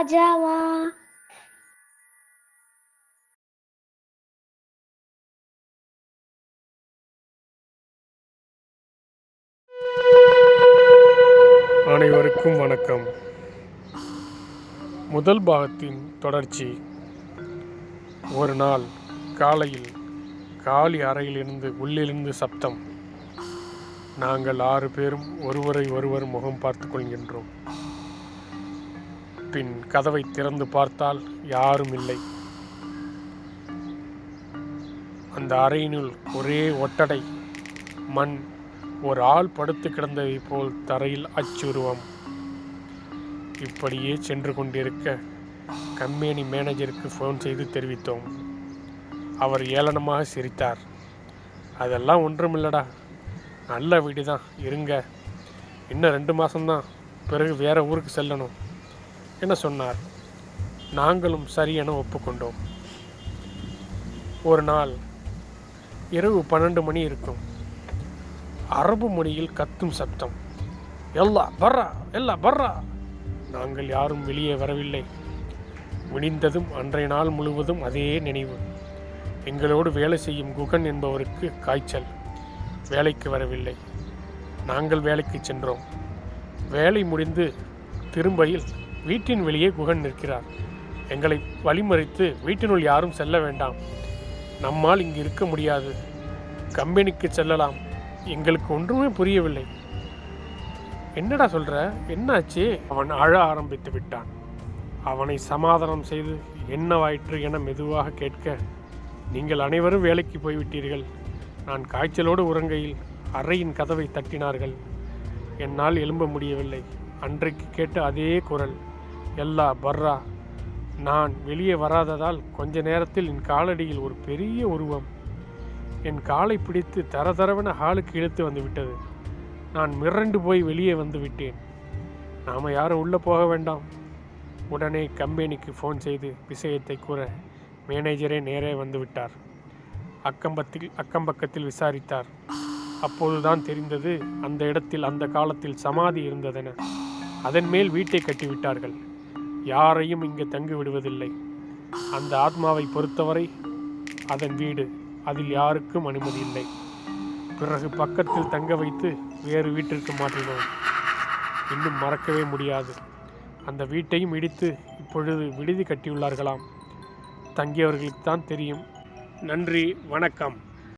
ராஜாவா? அனைவருக்கும் வணக்கம். முதல் பாகத்தின் தொடர்ச்சி. ஒரு நாள் காலையில் காலி அறையிலிருந்து உள்ளிருந்து சப்தம். நாங்கள் 6 பேரும் ஒருவரை ஒருவர் முகம் பார்த்து கொள்கின்றோம். பின் கதவை திறந்து பார்த்தால் யாரும் இல்லை. அந்த அறையினுள் ஒரே ஒட்டடை மண். ஒரு ஆள் படுத்து கிடந்ததை போல் தரையில் அச்சுருவம். இப்படியே சென்று கொண்டிருக்க கம்பெனி மேனேஜருக்கு ஃபோன் செய்து தெரிவித்தோம். அவர் ஏளனமாக சிரித்தார். அதெல்லாம் ஒன்றுமில்லடா, நல்ல வீடு தான், இருங்க, இன்னும் 2 மாதம்தான், பிறகு வேறு ஊருக்கு செல்லணும் என சொன்னார். நாங்களும் சரி என ஒப்புக்கொண்டோம். ஒரு நாள் இரவு 12 மணி இருக்கும். அரபு மொழியில் கத்தும் சப்தம். எல்லா பர்ரா, எல்லா பர்ரா. நாங்கள் யாரும் வெளியே வரவில்லை. விடிந்ததும் அன்றைய நாள் முழுவதும் அதே நினைவு. எங்களோடு வேலை செய்யும் குகன் என்பவருக்கு காய்ச்சல். வேலைக்கு வரவில்லை. நாங்கள் வேலைக்கு சென்றோம். வேலை முடிந்து திரும்பையில் வீட்டின் வெளியே குகன் நிற்கிறார். எங்களை வழிமறித்து வீட்டினுள் யாரும் செல்ல வேண்டாம், நம்மால் இங்கு இருக்க முடியாது, கம்பெனிக்கு செல்லலாம். எங்களுக்கு ஒன்றுமே புரியவில்லை. என்னடா சொல்ற, என்னாச்சு? அவன் அழ ஆரம்பித்து விட்டான். அவனை சமாதானம் செய்து என்னவாயிற்று என மெதுவாக கேட்க, நீங்கள் அனைவரும் வேலைக்கு போய்விட்டீர்கள். நான் காய்ச்சலோடு உறங்கையில் அறையின் கதவை தட்டினார்கள். என்னால் எழும்ப முடியவில்லை. அன்றைக்கு கேட்ட அதே குரல், எல்லா பர்ரா. நான் வெளியே வராததால் கொஞ்ச நேரத்தில் என் காலடியில் ஒரு பெரிய உருவம் என் காலை பிடித்து தரதரவென ஹாலுக்கு இழுத்து வந்து விட்டது. நான் மிரண்டு போய் வெளியே வந்து விட்டேன். நாம் யாரும் உள்ளே போக வேண்டாம். உடனே கம்பெனிக்கு ஃபோன் செய்து விஷயத்தை கூற மேனேஜரே நேரே வந்து விட்டார். அக்கம்பக்கத்தில் விசாரித்தார். அப்போதுதான் தெரிந்தது அந்த இடத்தில் அந்த காலத்தில் சமாதி இருந்ததென. அதன் மேல் வீட்டை கட்டிவிட்டார்கள். யாரையும் இங்கு தங்கி விடுவதில்லை. அந்த ஆத்மாவை பொறுத்தவரை அதன் வீடு, அதில் யாருக்கும் அனுமதி இல்லை. பிறகு பக்கத்தில் தங்க வைத்து வேறு வீட்டிற்கு மாற்றினோம். இன்னும் மறக்கவே முடியாது. அந்த வீட்டையும் இடித்து இப்பொழுது விடுதி கட்டியுள்ளார்களாம். தங்கியவர்களுக்கு தான் தெரியும். நன்றி, வணக்கம்.